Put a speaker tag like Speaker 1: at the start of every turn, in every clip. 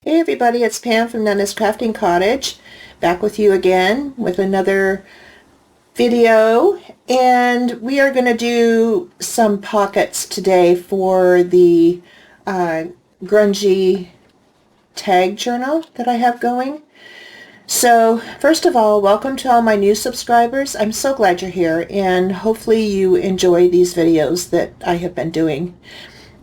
Speaker 1: Hey everybody, it's Pam from Nana's Crafting Cottage, back with you again with another video, and we are going to do some pockets today for the Grungy tag journal that I have going. So first of all, welcome to all my new subscribers. I'm so glad you're here, and hopefully you enjoy these videos that I have been doing.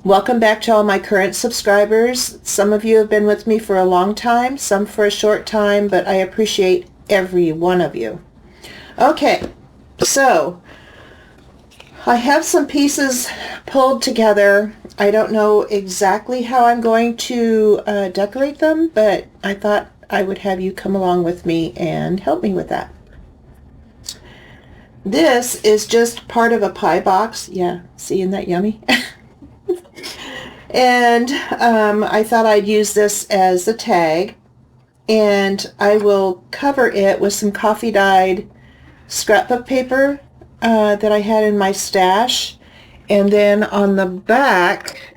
Speaker 1: Welcome back to all my current subscribers. Some of you have been with me for a long time, some for a short time, but I appreciate every one of you. Okay, so I have some pieces pulled together. I don't know exactly how I'm going to decorate them, but I thought I would have you come along with me and help me with that. This is just part of a pie box. Yeah, see, isn't that yummy? And I thought I'd use this as a tag, and I will cover it with some coffee dyed scrapbook paper that I had in my stash, and then on the back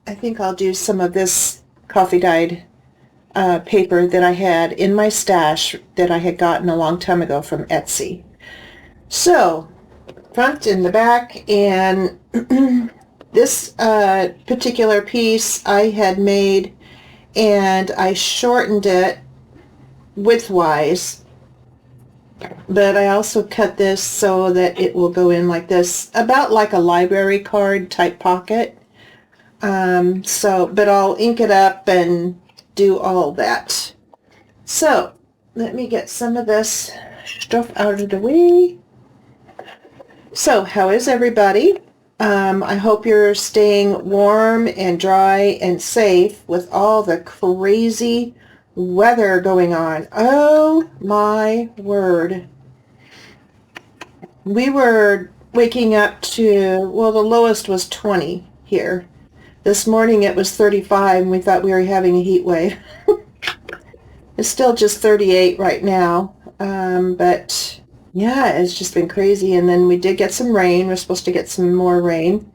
Speaker 1: I think I'll do some of this coffee dyed paper that I had in my stash that I had gotten a long time ago from Etsy. So front and the back, and this particular piece I had made, and I shortened it widthwise, but I also cut this so that it will go in like this, about like a library card type pocket. But I'll ink it up and do all that. So let me get some of this stuff out of the way. So how is everybody? I hope you're staying warm and dry and safe with all the crazy weather going on. Oh my word. We were waking up to, well, the lowest was 20 here. This morning it was 35 and we thought we were having a heat wave. It's still just 38 right now. But yeah, it's just been crazy. And then we did get some rain. We're supposed to get some more rain.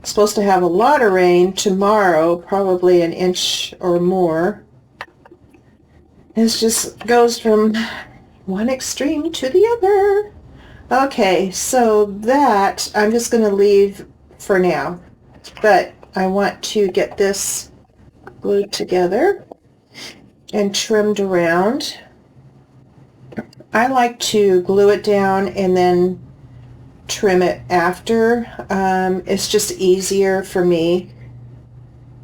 Speaker 1: Supposed to have a lot of rain tomorrow, probably an inch or more. It just goes from one extreme to the other. Okay, so that I'm just going to leave for now. But I want to get this glued together and trimmed around. I like to glue it down and then trim it after. It's just easier for me.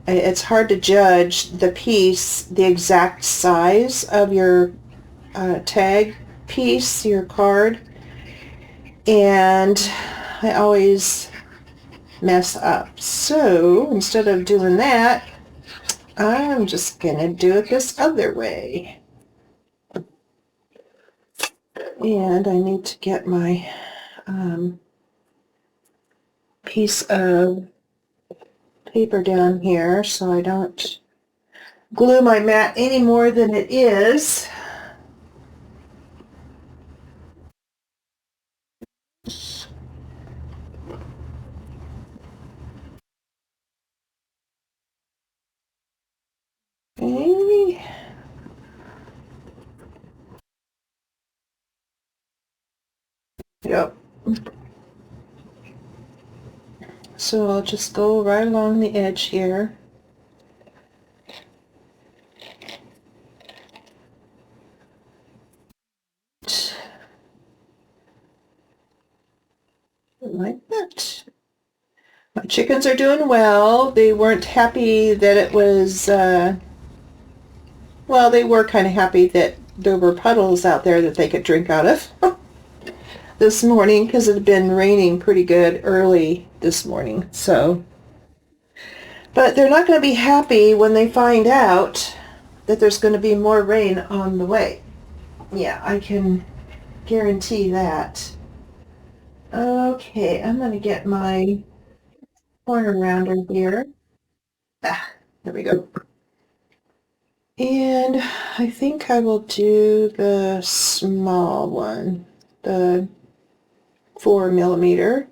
Speaker 1: It's hard to judge the piece, the exact size of your tag piece, your card, and I always mess up. So instead of doing that, I'm just gonna do it this other way. And I need to get my piece of paper down here so I don't glue my mat any more than it is. Okay. Yep. So I'll just go right along the edge here. Like that. My chickens are doing well. They weren't happy that it was, well, they were kind of happy that there were puddles out there that they could drink out of this morning, because it had been raining pretty good early this morning. So, but they're not going to be happy when they find out that there's going to be more rain on the way. Yeah, I can guarantee that. Okay, I'm going to get my corner rounder here. Ah, there we go. And I think I will do the small one, the 4mm.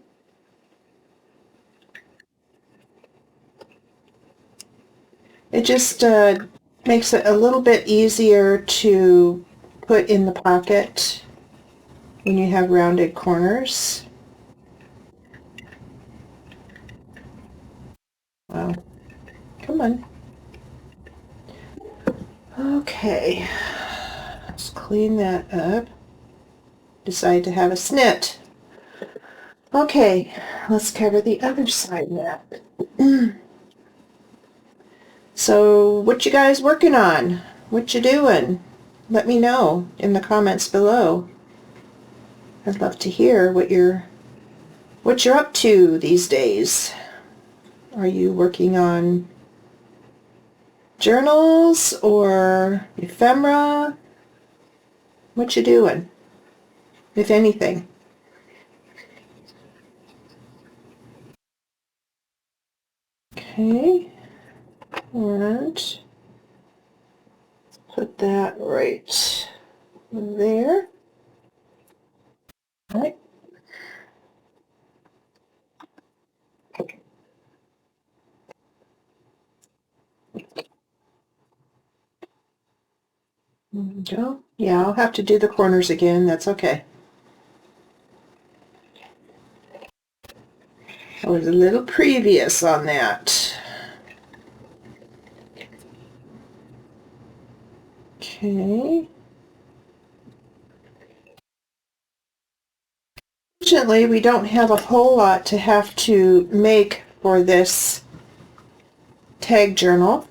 Speaker 1: It just makes it a little bit easier to put in the pocket when you have rounded corners. Wow. Come on. Okay. Let's clean that up. Decide to have a snit. Okay, let's cover the other side now. So, what you guys working on? What you doing? Let me know in the comments below. I'd love to hear what you're up to these days. Are you working on journals or ephemera? What you doing, if anything? Okay, and put that right there. All right. There we go. Yeah, I'll have to do the corners again. That's okay. I was a little previous on that. Okay. Fortunately, we don't have a whole lot to have to make for this tag journal.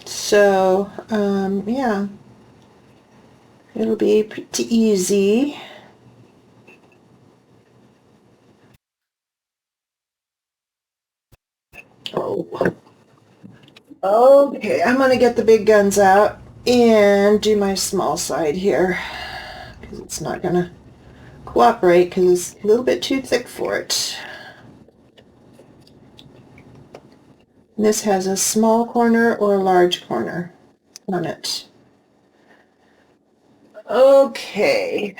Speaker 1: So, yeah, it'll be pretty easy. Oh. Okay, I'm going to get the big guns out and do my small side here because it's not going to cooperate because it's a little bit too thick for it. And this has a small corner or a large corner on it. Okay.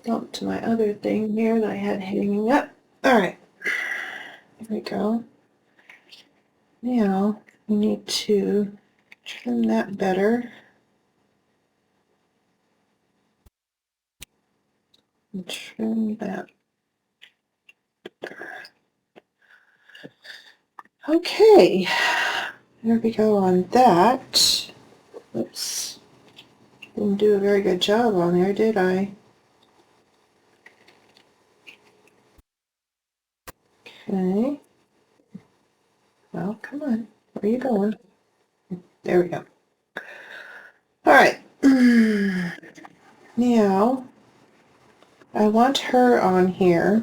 Speaker 1: Up to my other thing here that I had hanging up. All right. There we go. Now we need to trim that better. And trim that better. Okay. There we go on that. Oops. Didn't do a very good job on there, did I? Okay. Well, come on. Where are you going? There we go. All right. Now, I want her on here,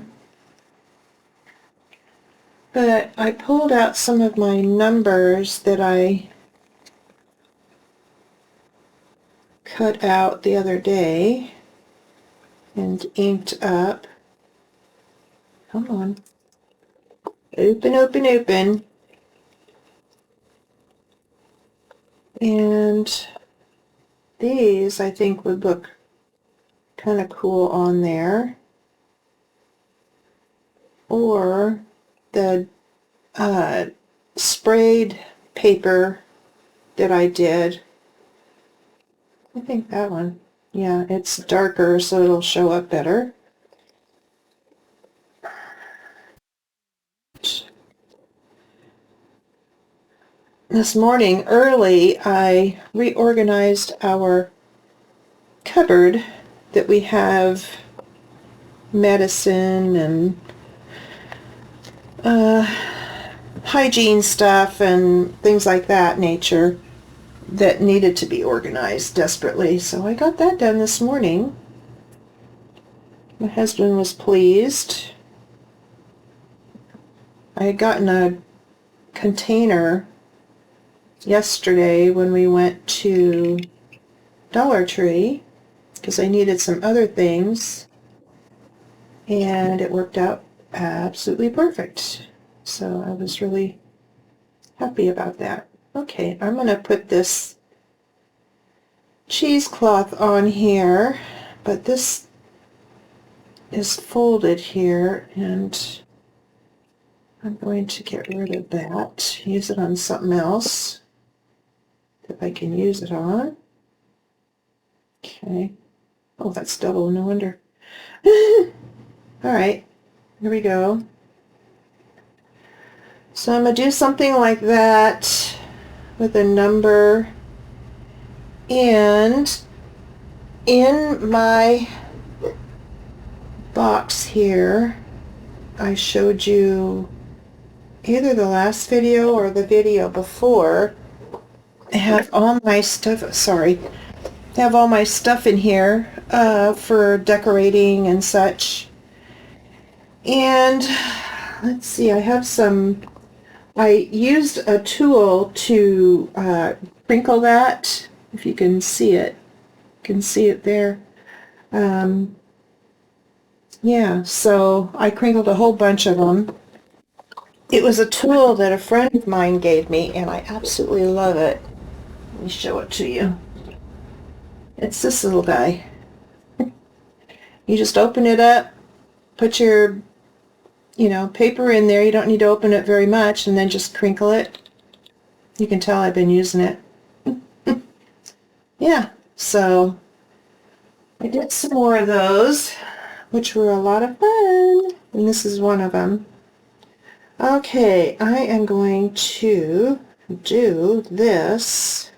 Speaker 1: but I pulled out some of my numbers that I cut out the other day and inked up. Come on. Open, open, open. And these, I think, would look kind of cool on there. Or the sprayed paper that I did. I think that one. Yeah, it's darker, so it'll show up better. This morning early, I reorganized our cupboard that we have medicine and hygiene stuff and things like that nature that needed to be organized desperately. So I got that done this morning. My husband was pleased. I had gotten a container yesterday when we went to Dollar Tree because I needed some other things, and it worked out absolutely perfect. So I was really happy about that. Okay, I'm going to put this cheesecloth on here, but this is folded here, and I'm going to get rid of that, use it on something else that I can use it on. Okay. Oh, that's double, no wonder. All right, here we go. So I'm going to do something like that with a number, and in my box here, I showed you either the last video or the video before. I have all my stuff, sorry, I have all my stuff in here for decorating and such. And let's see, I have some, I used a tool to crinkle that, if you can see it. You can see it there. Yeah, so I crinkled a whole bunch of them. It was a tool that a friend of mine gave me, and I absolutely love it. Let me show it to you. It's this little guy. You just open it up, put your, paper in there. You don't need to open it very much, and then just crinkle it. You can tell I've been using it. Yeah, so I did some more of those, which were a lot of fun, and this is one of them. Okay, I am going to do this.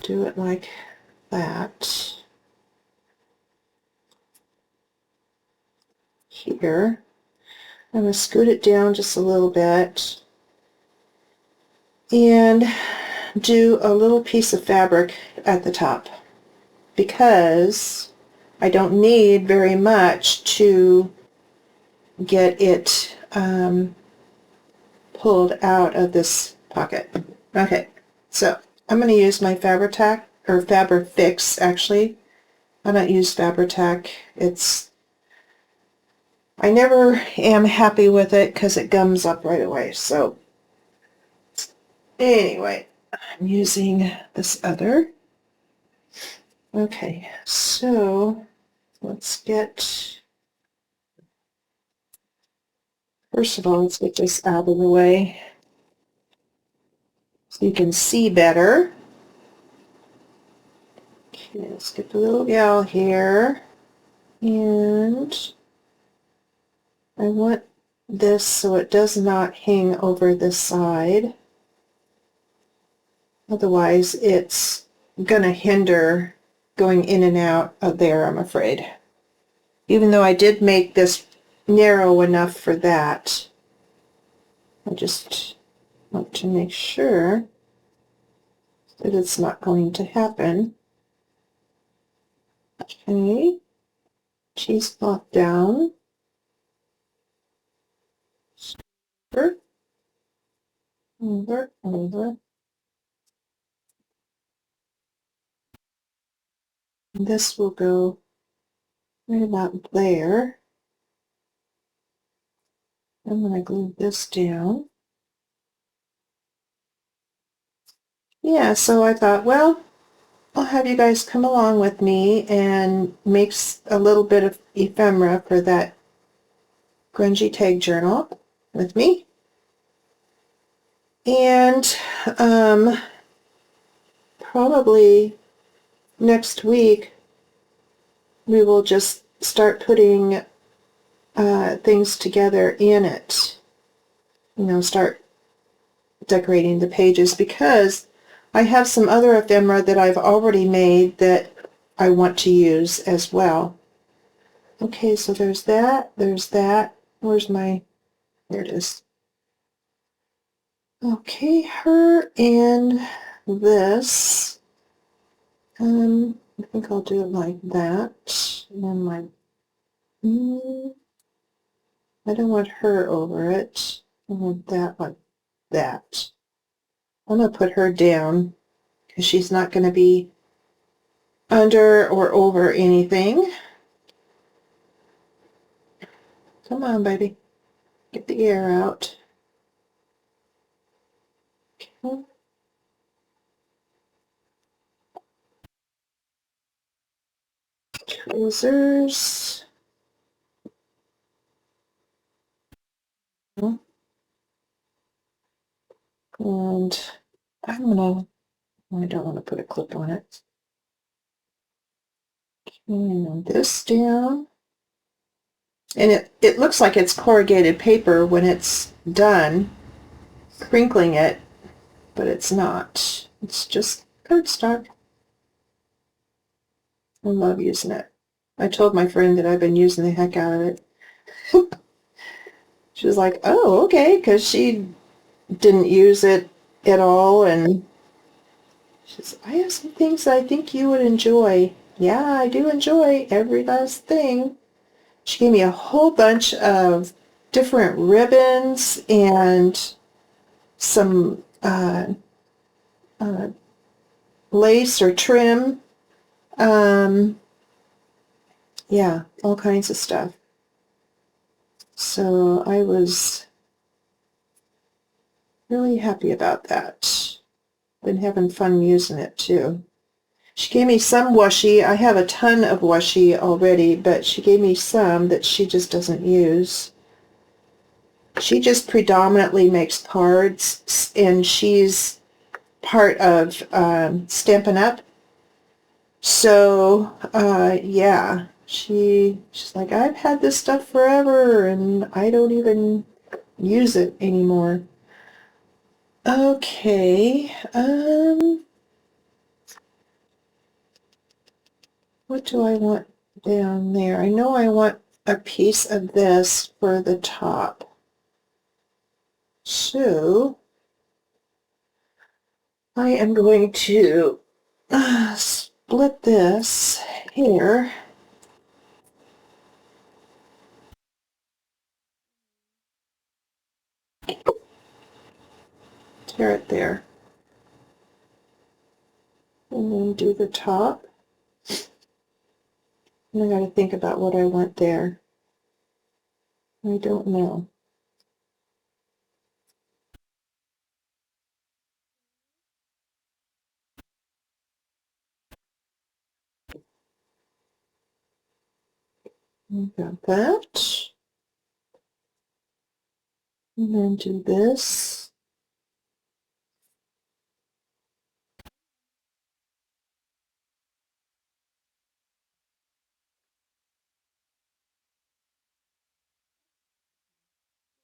Speaker 1: Do it like that. Here. I'm going to scoot it down just a little bit and do a little piece of fabric at the top, because I don't need very much to get it pulled out of this pocket. Okay, so I'm going to use my Fabri-Tac, or Fabri-Fix actually. I don't use Fabri-Tac. I never am happy with it because it gums up right away. So anyway, I'm using this other. Okay, so let's get, first of all, let's get this out of the way so you can see better. Okay, let's get the little gal here, and I want this so it does not hang over this side. Otherwise, it's gonna hinder going in and out of there, I'm afraid. Even though I did make this narrow enough for that, I just want to make sure that it's not going to happen. Okay, cheesecloth down. Over, over, over. And this will go right about there. I'm going to glue this down. Yeah, so I thought, well, I'll have you guys come along with me and make a little bit of ephemera for that Grungy Tag journal with me. And probably next week we will just start putting things together in it. Start decorating the pages, because I have some other ephemera that I've already made that I want to use as well. Okay, so there's that, there's that. Where's my, there it is. Okay, her and this. I think I'll do it like that. And then I don't want her over it. I want that like that. I'm going to put her down because she's not going to be under or over anything. Come on, baby. Get the air out. Okay. Tweezers. And I don't want to put a clip on it. And this down. And it looks like it's corrugated paper when it's done crinkling it, but it's not. It's just cardstock. I love using it. I told my friend that I've been using the heck out of it. She was like, oh, okay, because she didn't use it at all, and she says, I have some things I think you would enjoy. Yeah, I do enjoy every last thing. She gave me a whole bunch of different ribbons and some lace or trim. Yeah, all kinds of stuff. So I was really happy about that. Been having fun using it too. She gave me some washi. I have a ton of washi already, but she gave me some that she just doesn't use. She just predominantly makes cards, and she's part of Stampin' Up. So, yeah, she's like, I've had this stuff forever, and I don't even use it anymore. Okay, what do I want down there? I know I want a piece of this for the top. So, I am going to split this here. Tear it there. And then do the top. And I got to think about what I want there. I don't know. Got that. And then do this.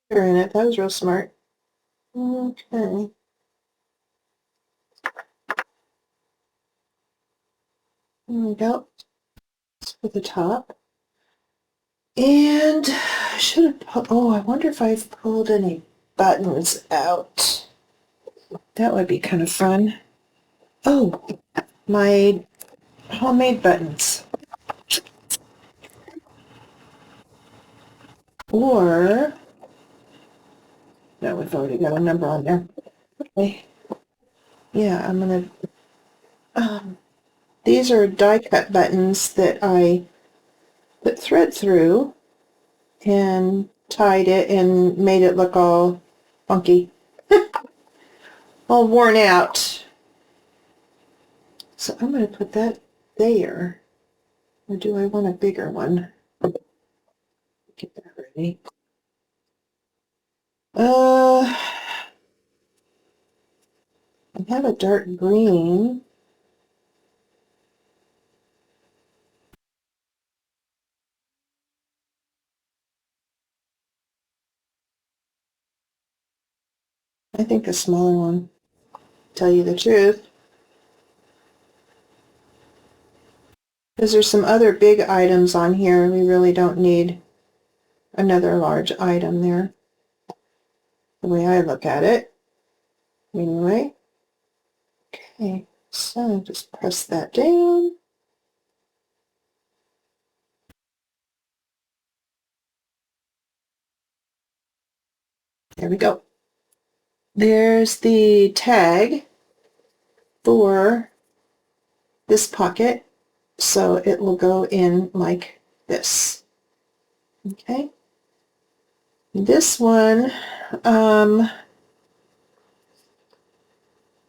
Speaker 1: In it. That was real smart. Okay. There we go. For the top. And I should have I wonder if I've pulled any buttons out. That would be kind of fun. Oh, my homemade buttons. Or, no, we've already got a number on there. Okay. Yeah, I'm going to, these are die cut buttons that I put thread through and tied it and made it look all funky, all worn out. So I'm going to put that there. Or do I want a bigger one? Get that ready. I have a dark green. I think a smaller one, tell you the truth. Because there's some other big items on here. We really don't need another large item there. The way I look at it. Anyway. Okay, so just press that down. There we go. There's the tag for this pocket, so it will go in like this. Okay. This one,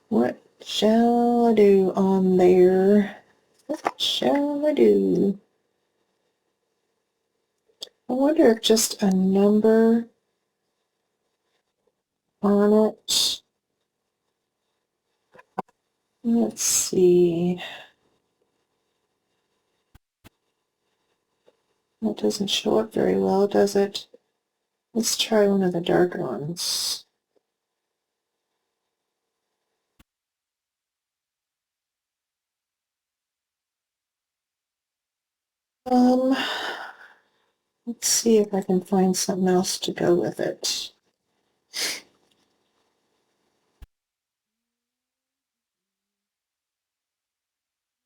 Speaker 1: what shall I do on there? What shall I do? I wonder if just a number on it Let's see. That doesn't show up very well, does it? Let's try one of the darker ones. Let's see if I can find something else to go with it.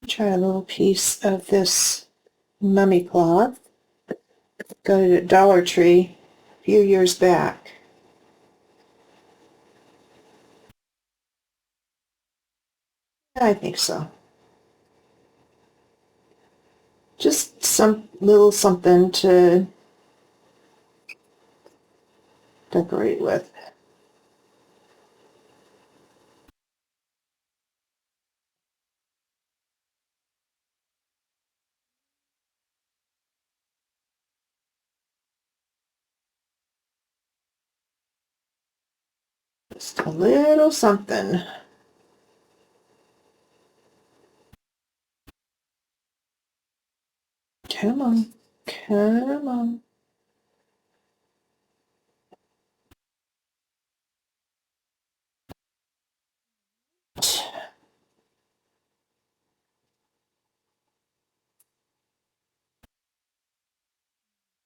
Speaker 1: Try a little piece of this mummy cloth. Got it at Dollar Tree a few years back. I think so. Just some little something to decorate with. Just a little something. Come on. Come on.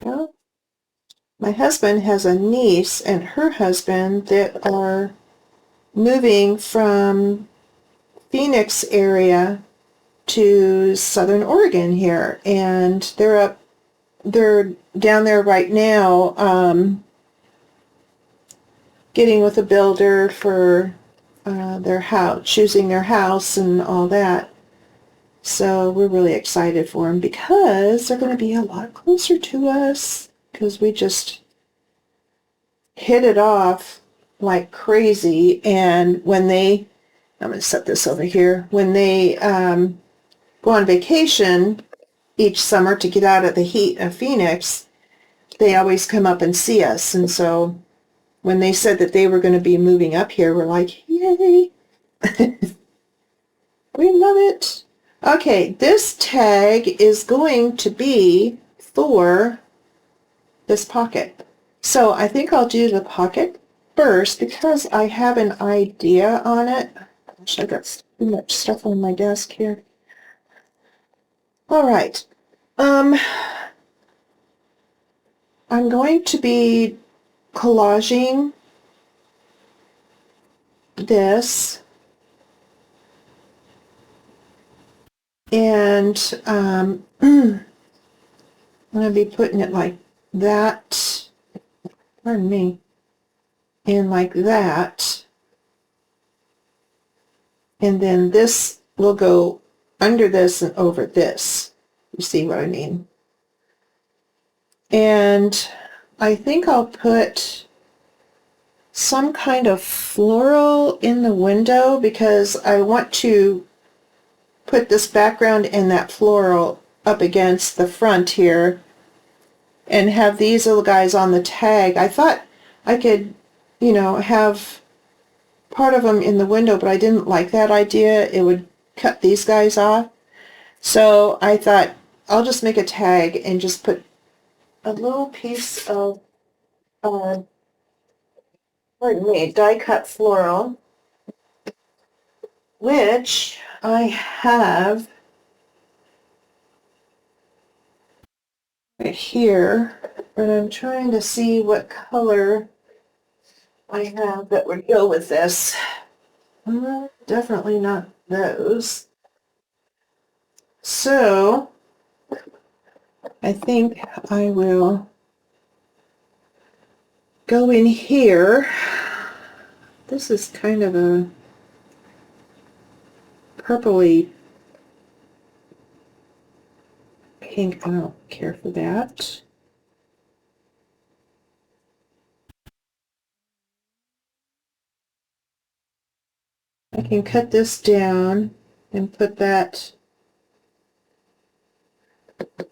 Speaker 1: Well, my husband has a niece and her husband that are moving from Phoenix area to Southern Oregon here, and they're down there right now, getting with a builder for their house, choosing their house and all that. So we're really excited for them because they're going to be a lot closer to us, because we just hit it off like crazy. And when I'm going to set this over here, when they go on vacation each summer to get out of the heat of Phoenix, they always come up and see us. And so when they said that they were going to be moving up here, we're like, yay! We love it. Okay, this tag is going to be for this pocket. So I think I'll do the pocket first because I have an idea on it. Gosh, I got too much stuff on my desk here. All right. I'm going to be collaging this, and I'm going to be putting it like that, pardon me, and like that, and then this will go under this and over this. You see what I mean? And I think I'll put some kind of floral in the window because I want to put this background and that floral up against the front here and have these little guys on the tag. I thought I could, have part of them in the window, but I didn't like that idea. It would cut these guys off. So I thought I'll just make a tag and just put a little piece of, pardon me, die cut floral, which I have right here, but I'm trying to see what color I have that would go with this. Definitely not those. So I think I will go in here. This is kind of a purpley pink. I don't care for that. I can cut this down and put that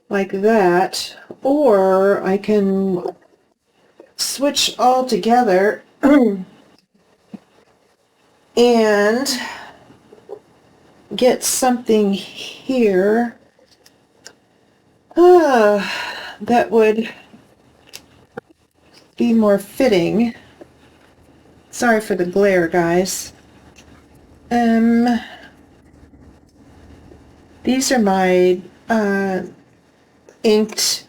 Speaker 1: like that, or I can switch all together and get something here that would be more fitting. Sorry for the glare, guys. These are my inked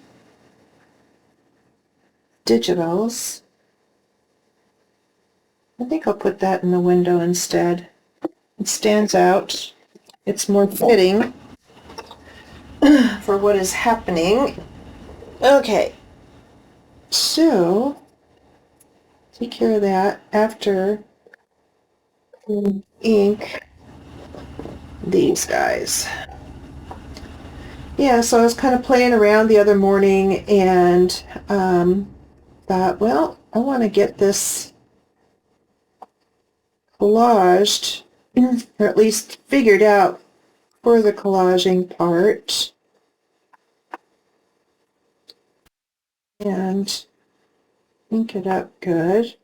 Speaker 1: digitals. I think I'll put that in the window instead. It stands out. It's more fitting for what is happening. Okay, so take care of that after ink these guys. Yeah, so I was kind of playing around the other morning and thought, well, I want to get this collaged, or at least figured out for the collaging part. And ink it up good.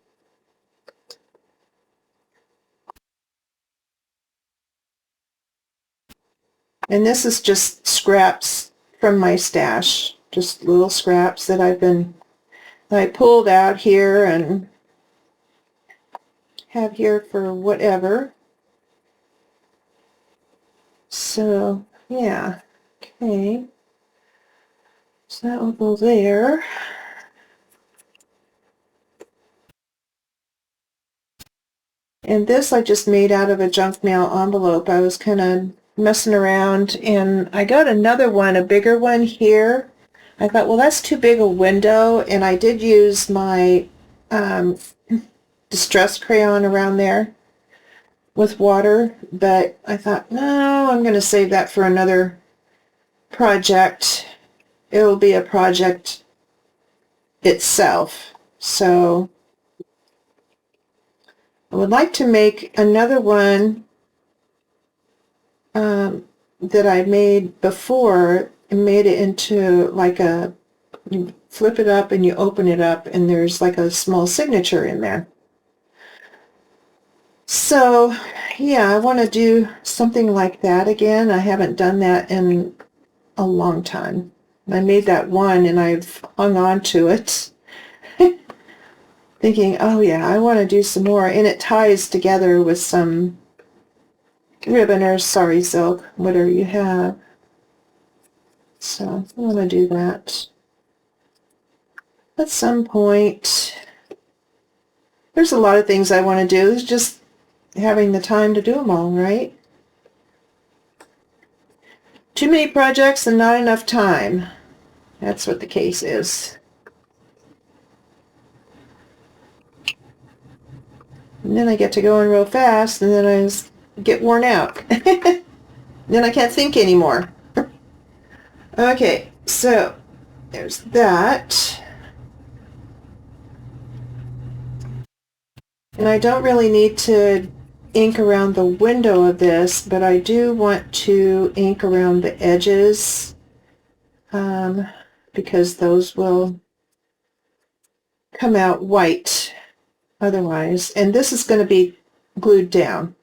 Speaker 1: And this is just scraps from my stash, just little scraps that I pulled out here and have here for whatever. So, yeah, okay. So that will go there. And this I just made out of a junk mail envelope. I was kind of messing around and I got another one, a bigger one here. I thought, well, that's too big a window, and I did use my distress crayon around there with water, but I thought, no, I'm going to save that for another project. It'll be a project itself. So I would like to make another one that I made before and made it into like a, you flip it up and you open it up and there's like a small signature in there. So yeah, I want to do something like that again. I haven't done that in a long time. I made that one and I've hung on to it thinking, oh yeah, I want to do some more, and it ties together with some ribbon or sari silk, whatever you have. So I want to do that at some point. There's a lot of things I want to do. It's just having the time to do them all, right? Too many projects and not enough time. That's what the case is. And then I get to going real fast, and then I just get worn out. Then I can't think anymore. Okay, so there's that. And I don't really need to ink around the window of this, but I do want to ink around the edges because those will come out white otherwise. And this is going to be glued down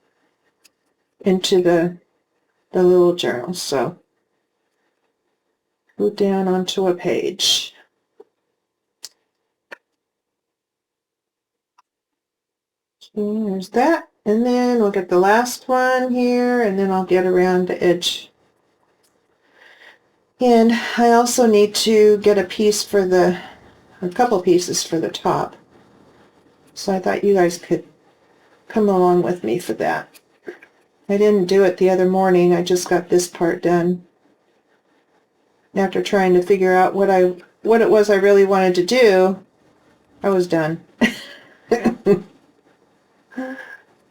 Speaker 1: into the little journal, so glued down onto a page. Okay, there's that. And then we'll get the last one here, and then I'll get around the edge. And I also need to get a piece for a couple pieces for the top. So I thought you guys could come along with me for that. I didn't do it the other morning. I just got this part done. After trying to figure out what it was I really wanted to do, I was done.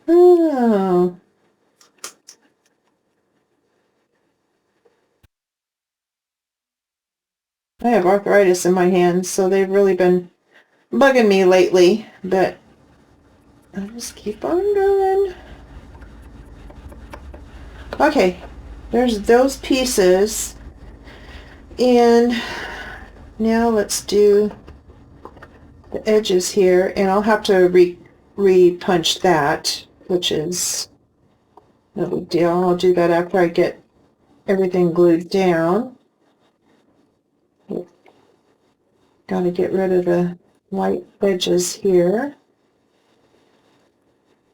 Speaker 1: Oh. I have arthritis in my hands, so they've really been bugging me lately, but I'll just keep on going. Okay, there's those pieces, and now let's do the edges here, and I'll have to re-punch that, which is No big deal. I'll do that after I get everything glued down. Got to get rid of the white edges here,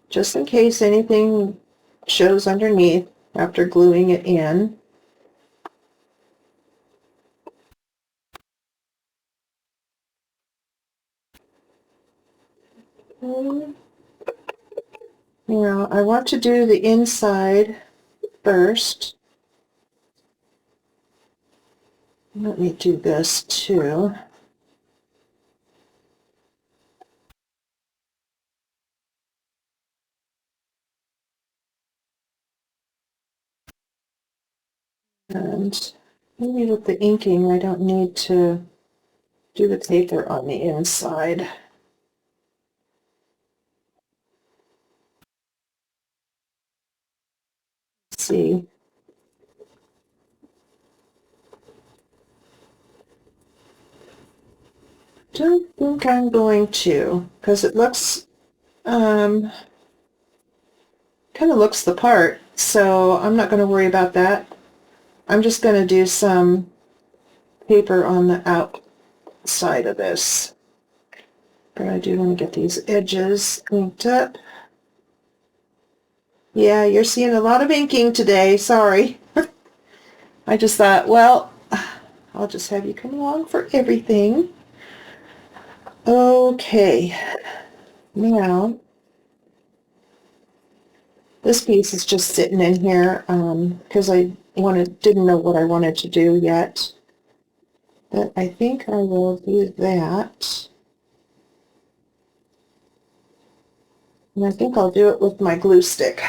Speaker 1: just in case anything shows underneath after gluing it in. Now I want to do the inside first. Let me do this too. And maybe with the inking, I don't need to do the paper on the inside. Let's see. Don't think I'm going to, because it looks, kind of looks the part, so I'm not going to worry about that. I'm just going to do some paper on the outside of this. But I do want to get these edges inked up. Yeah, you're seeing a lot of inking today, sorry. I just thought, well, I'll just have you come along for everything. Okay, now this piece is just sitting in here because I didn't know what I wanted to do yet. But I think I will do that. And I think I'll do it with my glue stick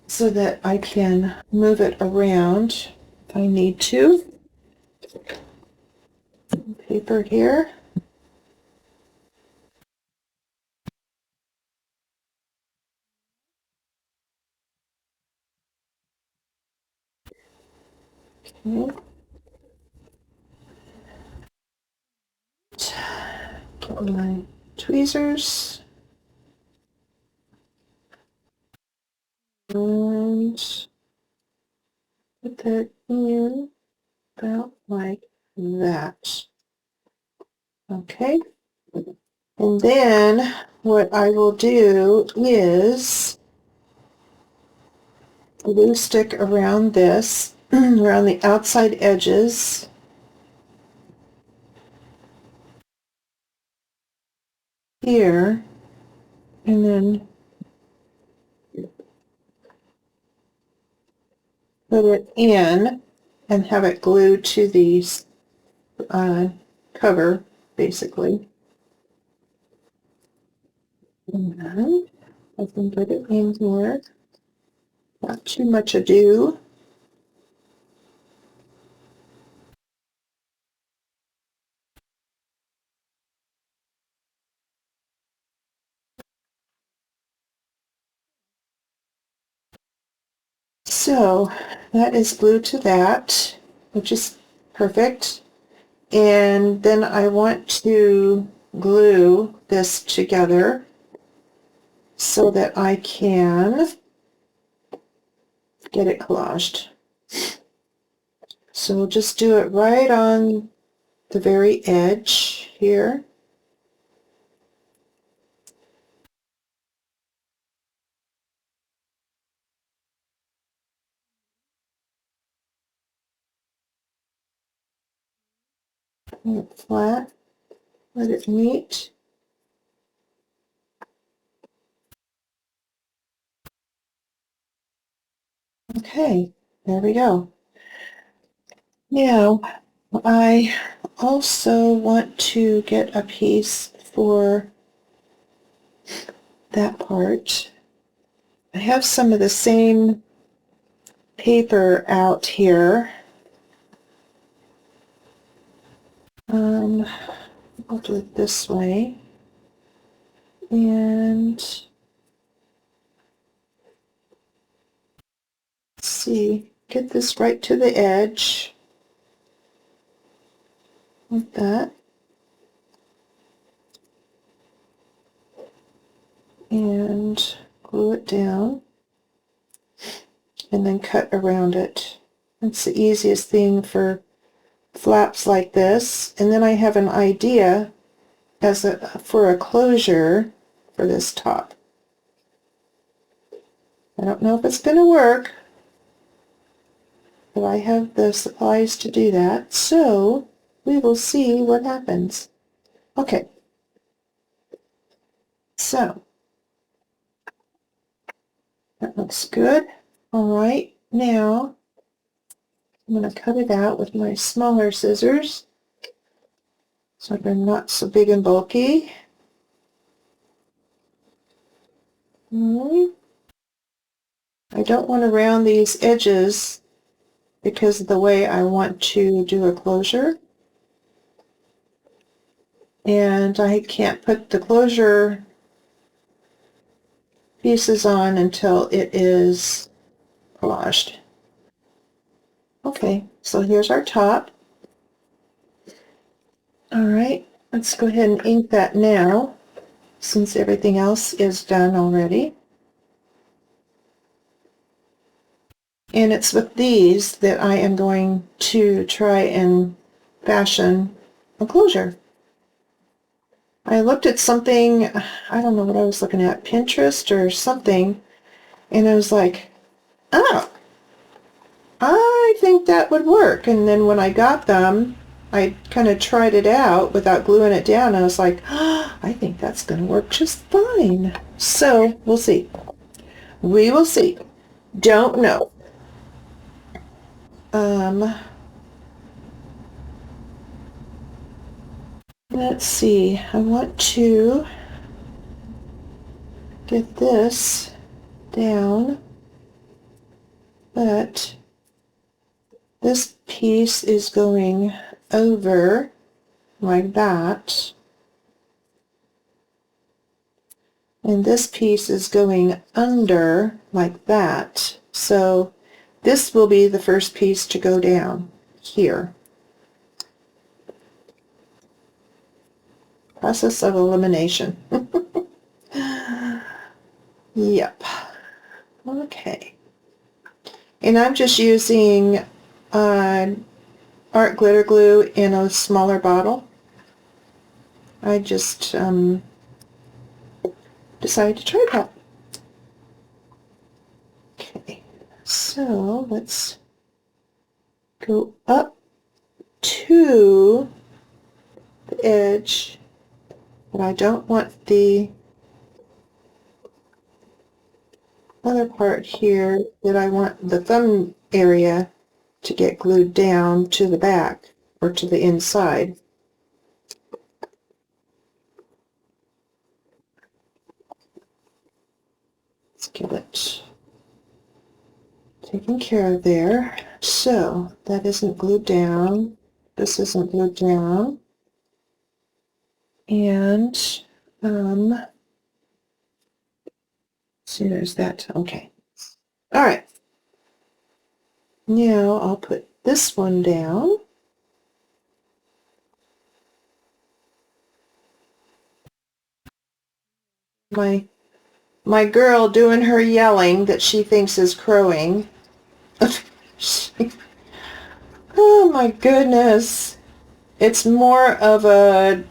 Speaker 1: so that I can move it around if I need to. Paper here. Okay. Get my tweezers and put that in about like that. Okay. And then what I will do is glue stick around this, around the outside edges. Here, and then put it in and have it glued to the cover, basically. And then I can put it in here. Not too much ado. So that is glued to that, which is perfect. And then I want to glue this together so that I can get it collaged. So we'll just do it right on the very edge here. Lay it flat, let it meet. Okay, there we go. Now, I also want to get a piece for that part. I have some of the same paper out here. I'll do it this way. And let's see, get this right to the edge like that. And and then cut around it. That's the easiest thing for flaps like this. And then I have an idea for a closure for this top. I don't know if it's going to work, but I have the supplies to do that, so we will see what happens. Okay, so that looks good. All right, now I'm going to cut it out with my smaller scissors so they're not so big and bulky. I don't want to round these edges because of the way I want to do a closure. And I can't put the closure pieces on until it is collaged. Okay, so here's our top. All right, let's go ahead and ink that now since everything else is done already. And it's with these that I am going to try and fashion a closure. I looked at something, I don't know what I was looking at, Pinterest or something, and I was like, oh, I think that would work. And then when I got them, I kind of tried it out without gluing it down. I was like, oh, I think that's going to work just fine. So we'll see. We will see. Don't know. Let's see. I want to get this down, but this piece is going over like that, and this piece is going under like that. So this will be the first piece to go down here. Process of elimination. Yep. Okay. And I'm just using art glitter glue in a smaller bottle. I just decided to try that. Okay, so let's go up to the edge, but I don't want the other part here that I want the thumb area to get glued down to the back or to the inside. Let's get it taken care of there. So that isn't glued down. This isn't glued down. And see, there's that. Okay. All right. Now I'll put this one down. My girl doing her yelling that she thinks is crowing. Oh my goodness. It's more of a,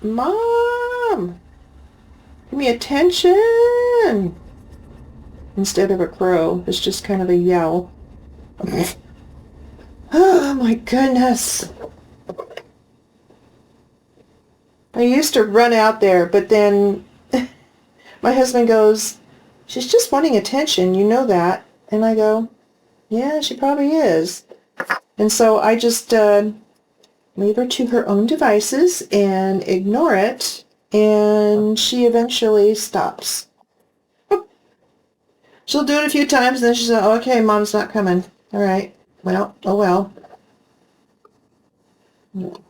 Speaker 1: Mom, give me attention, instead of a crow. It's just kind of a yell. Oh my goodness. I used to run out there, but then my husband goes, she's just wanting attention, you know that. And I go, yeah, she probably is. And so I just leave her to her own devices and ignore it, and she eventually stops. She'll do it a few times, and then she'll say, oh, okay, Mom's not coming. All right. Well, oh well.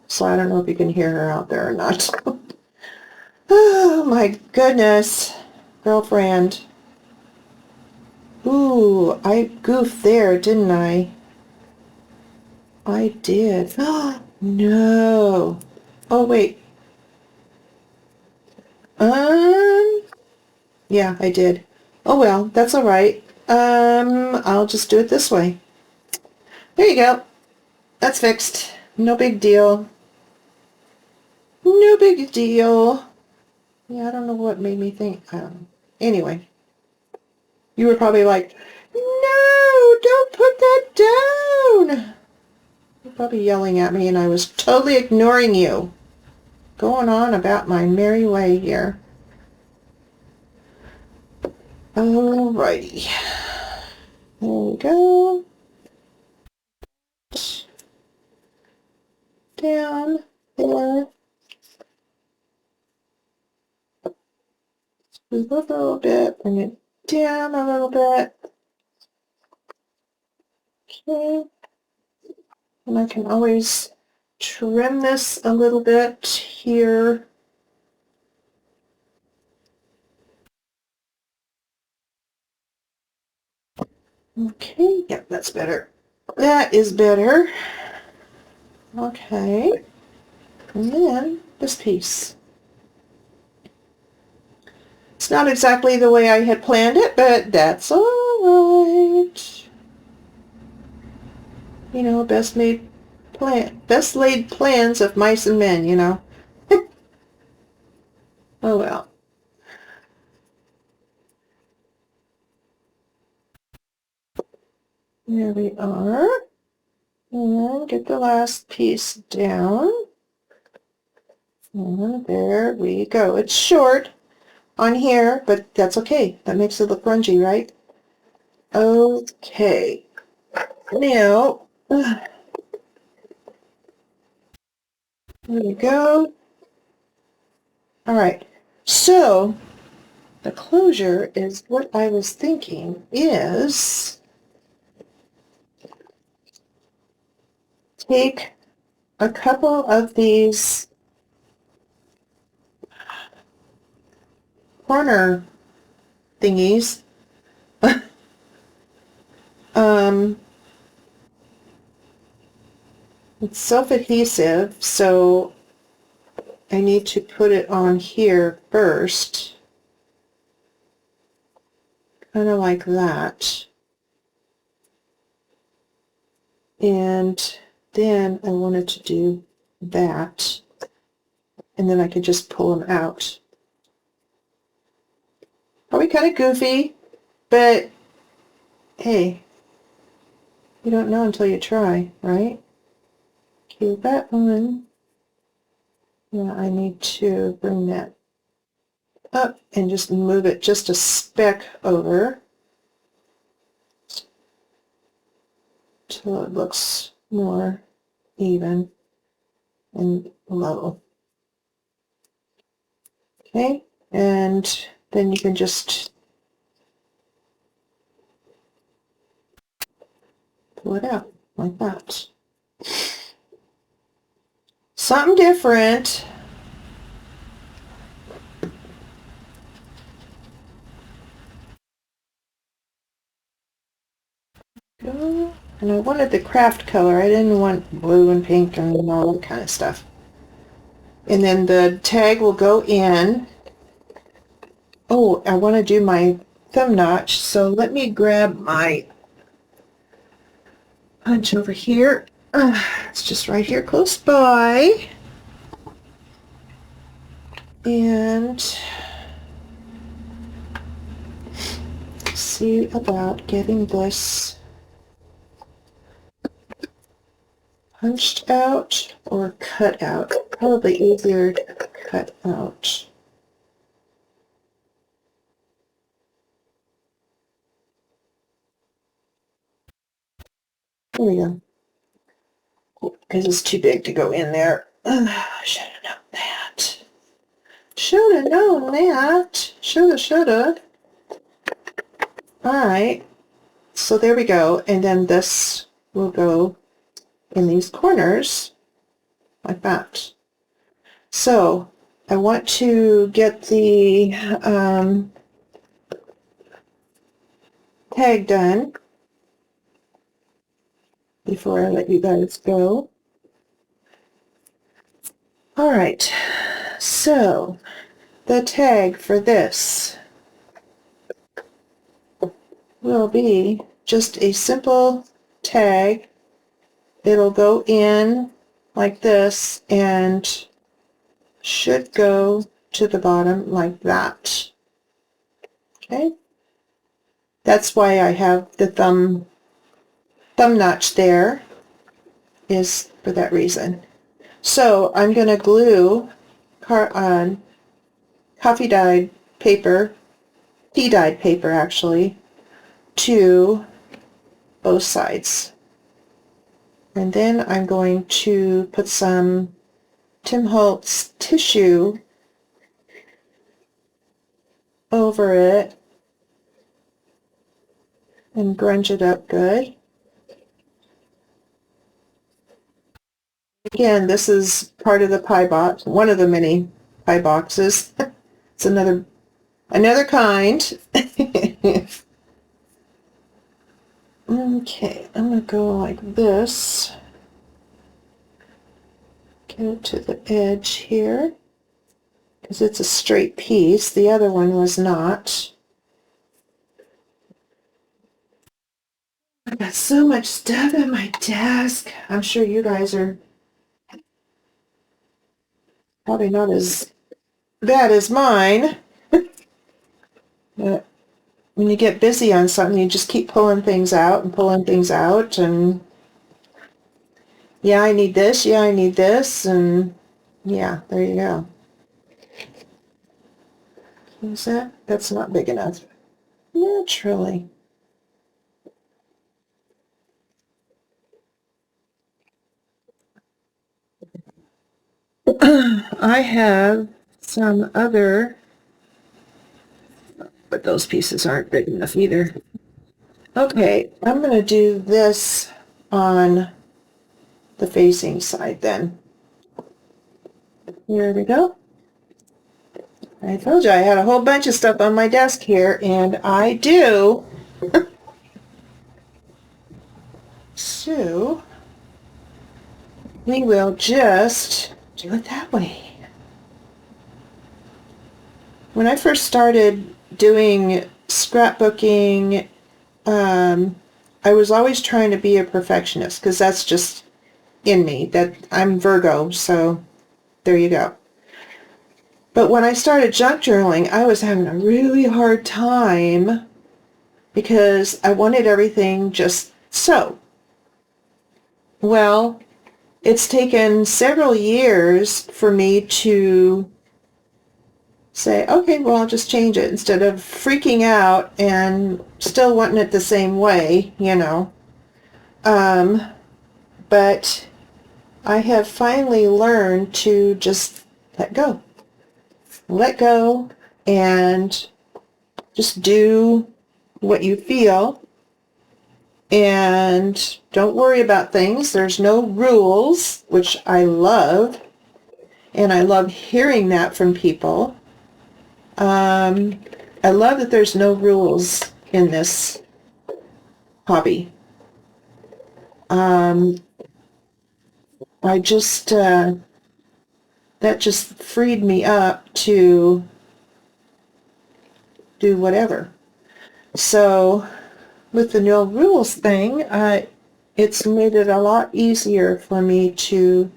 Speaker 1: So I don't know if you can hear her out there or not. Oh my goodness, girlfriend. Ooh, I goofed there, didn't I? I did. Oh, no. Oh, wait. Yeah, I did. Oh well, that's all right. I'll just do it this way. There you go. That's fixed. No big deal. No big deal. Yeah, I don't know what made me think. Anyway, you were probably like, no, don't put that down. You're probably yelling at me and I was totally ignoring you. Going on about my merry way here. Alrighty. There we go. Down there. Move up a little bit. Bring it down a little bit. Okay. And I can always trim this a little bit here. Okay, yep, that's better. That is better. Okay. And then this piece. It's not exactly the way I had planned it, but that's all right. You know, best laid plans of mice and men, you know. Oh well. There we are. And get the last piece down. And there we go. It's short on here, but that's okay. That makes it look grungy, right? Okay. Now, there we go. All right. So, the closure is what I was thinking is take a couple of these corner thingies. It's self-adhesive, so I need to put it on here first, kind of like that. And then I wanted to do that, and then I could just pull them out. Probably kind of goofy, but hey, you don't know until you try, right? Okay, that one. Yeah, I need to bring that up and just move it just a speck over till it looks more even and low. Okay, and then you can just pull it out like that. Something different. Go. And I wanted the craft color. I didn't want blue and pink and all that kind of stuff. And then the tag will go in. Oh, I want to do my thumb notch, so let me grab my punch over here. It's just right here close by. And see about getting this punched out or cut out. Probably easier to cut out. There we go. Because it's too big to go in there. Should have known that. Should have known that. Shoulda. Alright. So there we go. And then this will go in these corners like that. So I want to get the tag done before I let you guys go. All right, so the tag for this will be just a simple tag. It'll go in like this and should go to the bottom like that. Okay? That's why I have the thumb notch there, is for that reason. So I'm going to glue coffee dyed paper, tea dyed paper actually, to both sides. And then I'm going to put some Tim Holtz tissue over it and grunge it up good. Again, this is part of the pie box, one of the many pie boxes. It's another kind. Okay, I'm going to go like this. Get it to the edge here, because it's a straight piece. The other one was not. I've got so much stuff at my desk. I'm sure you guys are probably not as bad as mine. But when you get busy on something, you just keep pulling things out and pulling things out, and yeah, I need this, yeah, I need this, and yeah, there you go. Is that? That's not big enough. Naturally. I have some other, but those pieces aren't big enough either. Okay, I'm going to do this on the facing side then. Here we go. I told you I had a whole bunch of stuff on my desk here, and I do. So we will just do it that way. When I first started doing scrapbooking, I was always trying to be a perfectionist, because that's just in me. That I'm Virgo, so there you go. But when I started junk journaling, I was having a really hard time because I wanted everything just so. Well, it's taken several years for me to say, okay, well, I'll just change it instead of freaking out and still wanting it the same way, you know. But I have finally learned to just let go. Let go and just do what you feel, and don't worry about things. There's no rules, which I love, and I love hearing that from people. I love that there's no rules in this hobby. I just that just freed me up to do whatever. So with the no rules thing, it's made it a lot easier for me to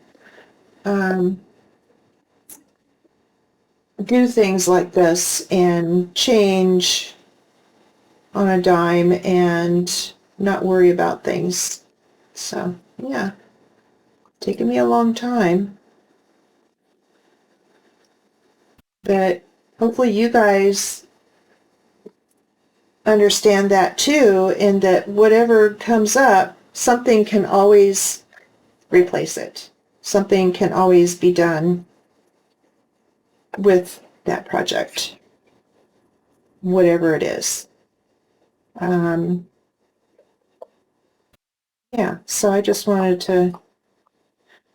Speaker 1: do things like this and change on a dime and not worry about things. So yeah, taken me a long time, but hopefully you guys understand that too, and that whatever comes up, something can always replace it. Something can always be done with that project, whatever it is. Yeah, so I just wanted to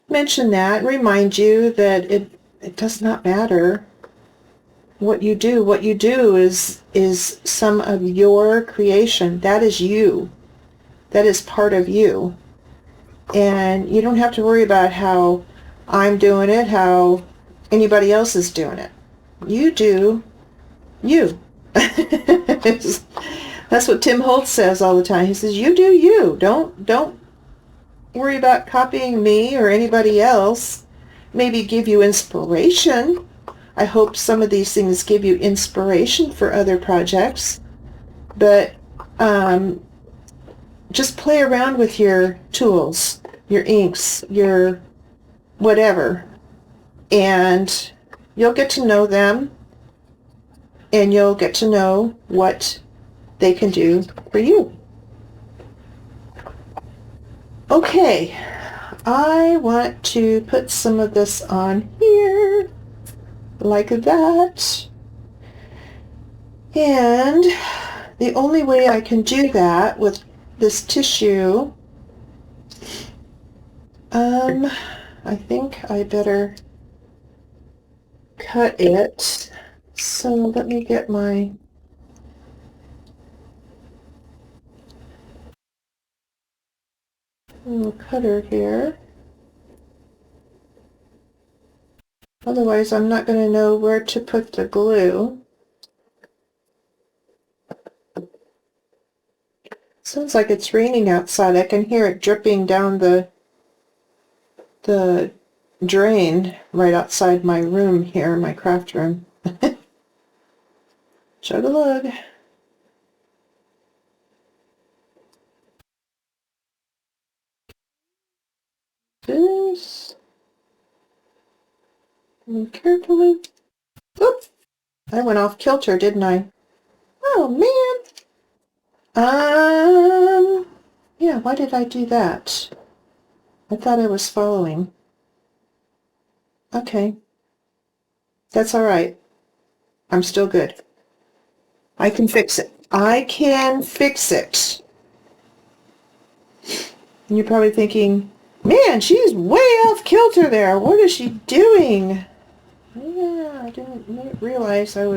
Speaker 1: mention that, remind you that it does not matter what you do. What you do is some of your creation. That is you. That is part of you. And you don't have to worry about how I'm doing it, how anybody else is doing it. You do you. That's what Tim Holtz says all the time. He says, you do you. Don't worry about copying me or anybody else. Maybe give you inspiration. I hope some of these things give you inspiration for other projects. But just play around with your tools, your inks, your whatever. And you'll get to know them, and you'll get to know what they can do for you. Okay, I want to put some of this on here, like that. And the only way I can do that with this tissue, I think I better cut it. So let me get my little cutter here. Otherwise, I'm not going to know where to put the glue. Sounds like it's raining outside. I can hear it dripping down the drain right outside my room here, my craft room. Chug-a-lug. This. And carefully. Oop! I went off kilter, didn't I? Oh, man. Yeah, why did I do that? I thought I was following. Okay. That's all right. I'm still good. I can fix it. I can fix it. And you're probably thinking, man, she's way off kilter there. What is she doing? Yeah, I didn't realize I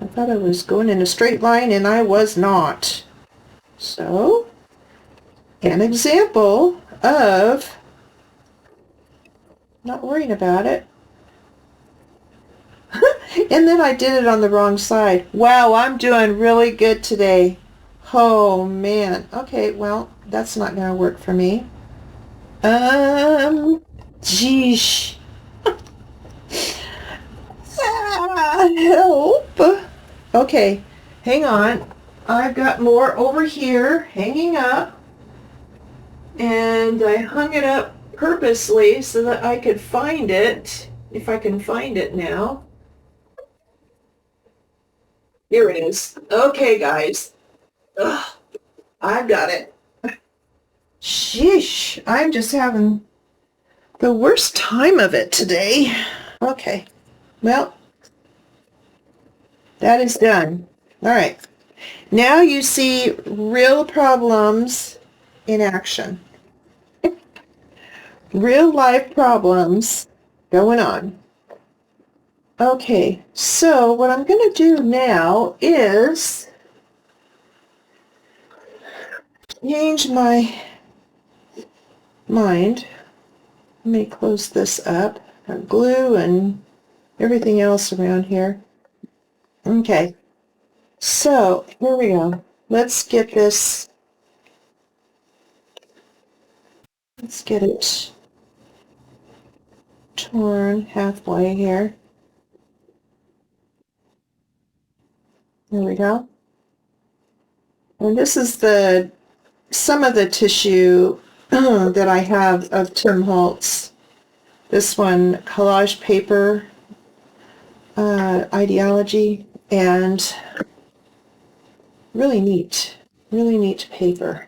Speaker 1: thought I was going in a straight line, and I was not. So, an example of not worrying about it. And then I did it on the wrong side. Wow, I'm doing really good today. Oh, man. Okay, well, that's not going to work for me. Geesh. Help. Okay, hang on. I've got more over here hanging up. And I hung it up purposely so that I could find it, if I can find it now. Here it is. Okay, guys. Ugh, I've got it. Sheesh, I'm just having the worst time of it today. Okay, well, that is done. All right. Now you see real problems in action. Real life problems going on. Okay, so what I'm going to do now is change my mind. Let me close this up. Glue and everything else around here. Okay, so here we go. Let's get this, let's get it torn halfway here. There we go. And this is some of the tissue that I have of Tim Holtz. This one, collage paper, ideology, and really neat paper.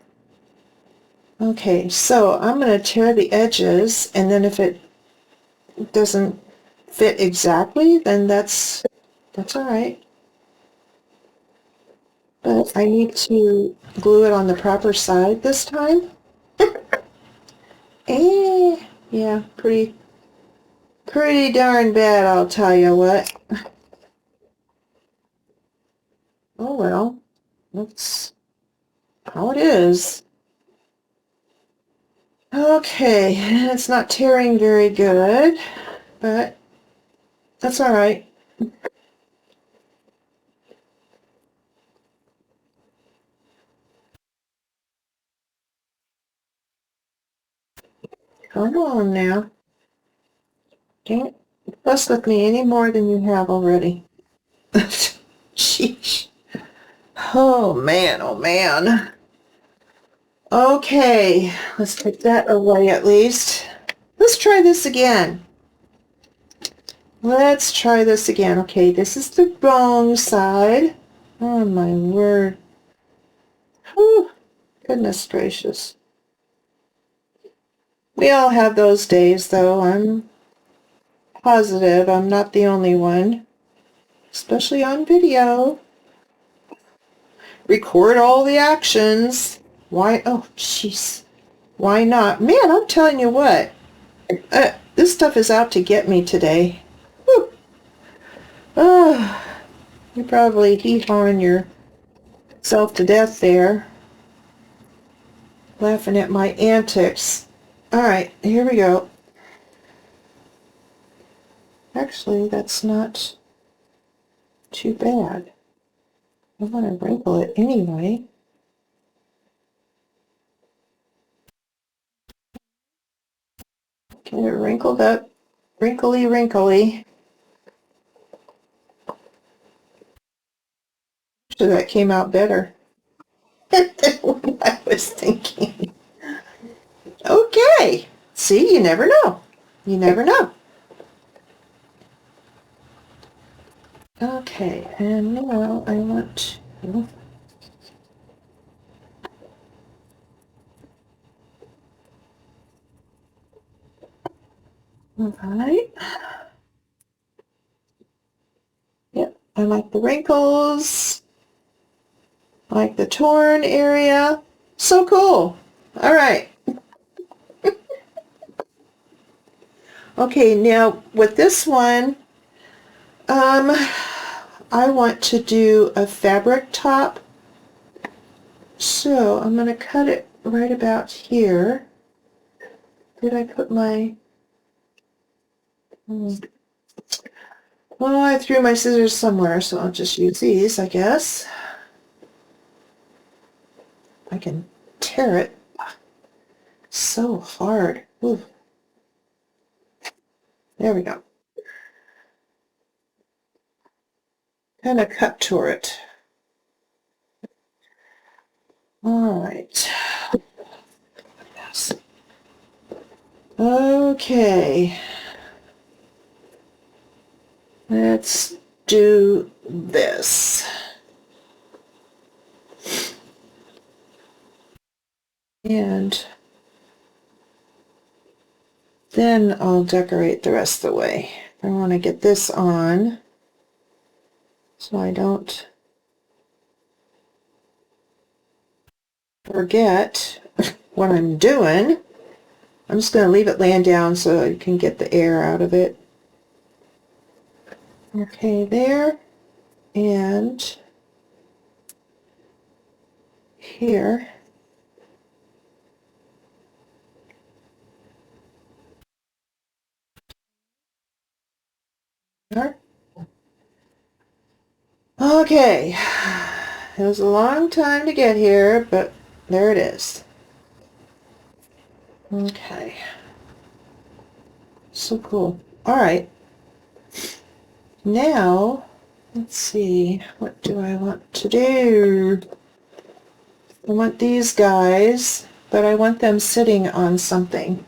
Speaker 1: Okay, so I'm going to tear the edges, and then if it doesn't fit exactly, then that's all right. But I need to glue it on the proper side this time. Yeah, pretty darn bad, I'll tell you what. Oh well, that's how it is. Okay, it's not tearing very good, but that's all right. Come on now. Can't fuss with me any more than you have already. Sheesh. Oh man, oh man. Okay, let's take that away at least. Let's try this again. Let's try this again. Okay, this is the wrong side. Oh my word. Whew. Goodness gracious. We all have those days though. I'm positive I'm not the only one. Especially on video. Record all the actions. Why? Oh, jeez. Why not? Man, I'm telling you what. This stuff is out to get me today. Whew. You're probably hee-hawing yourself to death there. Laughing at my antics. Alright, here we go. Actually, that's not too bad. I want to wrinkle it anyway. Get it wrinkled up. Wrinkly, wrinkly. So that came out better than what I was thinking. Okay. See, you never know. You never know. Okay, and now I want to alright. Yep, I like the wrinkles. I like the torn area. So cool. Alright. Okay, now with this one, I want to do a fabric top. So I'm going to cut it right about here. Did I put my... Well, I threw my scissors somewhere, so I'll just use these, I guess. I can tear it. So hard. Ooh. There we go. Kind of cut toward it. All right. Okay. Let's do this. And then I'll decorate the rest of the way. I want to get this on so I don't forget what I'm doing. I'm just going to leave it laying down so you can get the air out of it. Okay, there. And here. Okay. It was a long time to get here, but there it is. Okay. So cool. All right. Now, let's see. What do I want to do? I want these guys, but I want them sitting on something.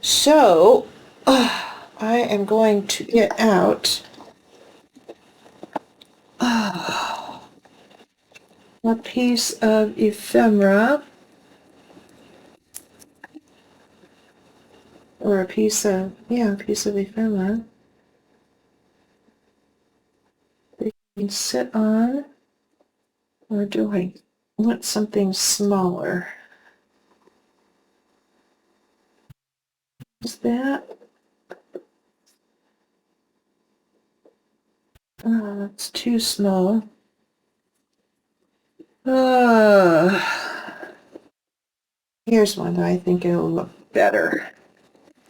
Speaker 1: So, I am going to get out a piece of ephemera, or a piece of ephemera. They can sit on, or do I want something smaller? Is that? It's too small. Here's one that I think it'll look better.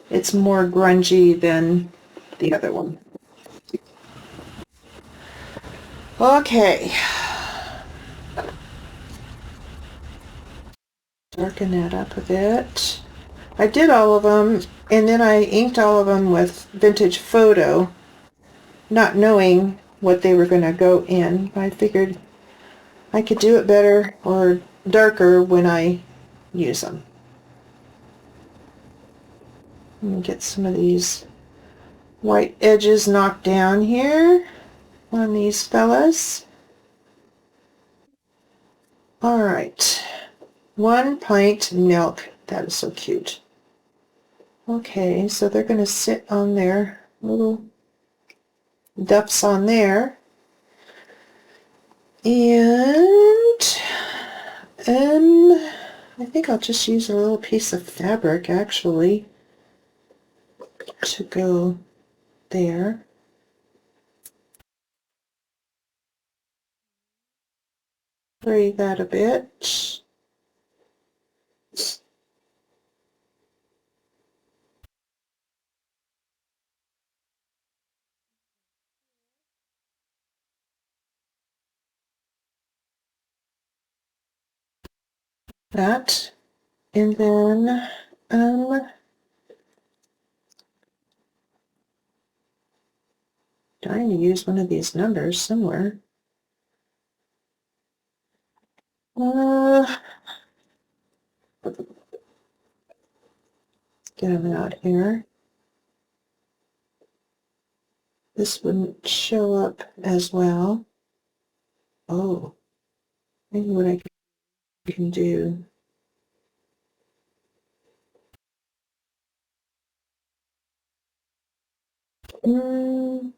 Speaker 1: It's more grungy than the other one. Okay. Darken that up a bit. I did all of them, and then I inked all of them with Vintage Photo, not knowing what they were going to go in. I figured I could do it better or darker when I use them. Let me get some of these white edges knocked down here on these fellas. All right, 1 pint milk. That is so cute. Okay, so they're going to sit on their little duffs on there. And I think I'll just use a little piece of fabric actually to go there. Vary that a bit. That. And then trying to use one of these numbers somewhere. Get them out here. This wouldn't show up as well. Oh, maybe what I can do. And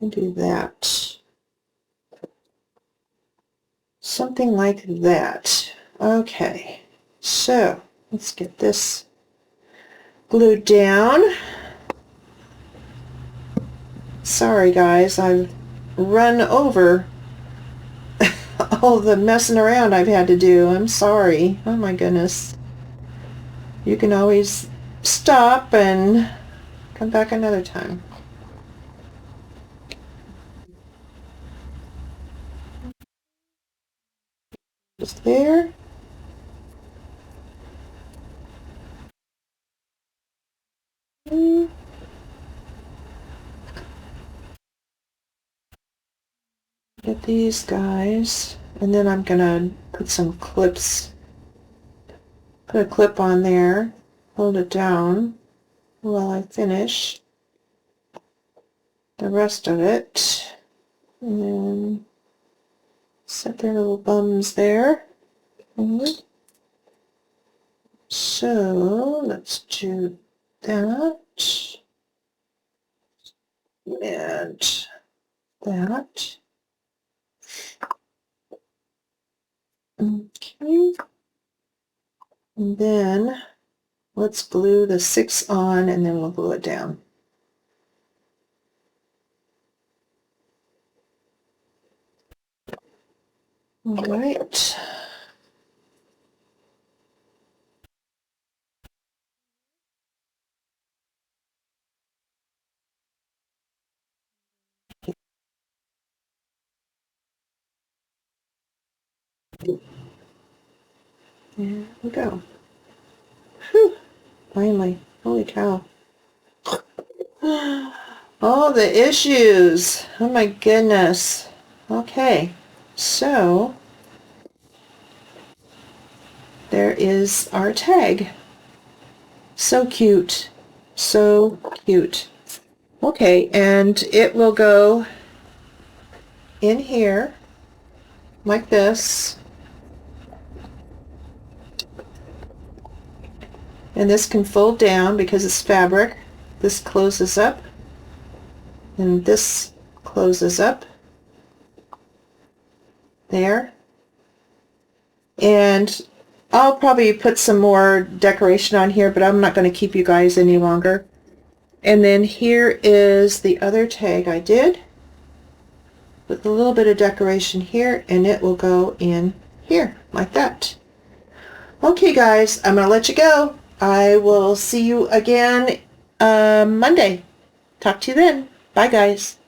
Speaker 1: do that. Something like that. Okay, so let's get this glued down. Sorry guys, I've run over all the messing around I've had to do. I'm sorry. Oh my goodness. You can always stop and come back another time. Just there. Get these guys, and then I'm gonna put some clips, put a clip on there, hold it down while I finish the rest of it, and then set their little bums there. So let's do that and that. Okay, and then let's glue the 6 on, and then we'll glue it down. All right. There we go. Whew, finally. Holy cow. All the issues. Oh my goodness. Okay, so there is our tag. So cute. So cute. Okay, and it will go in here like this. And this can fold down because it's fabric. This closes up, and this closes up there. And I'll probably put some more decoration on here, but I'm not going to keep you guys any longer. And then here is the other tag I did with a little bit of decoration here, and it will go in here like that. Okay guys, I'm going to let you go. I will see you again Monday. Talk to you then. Bye guys.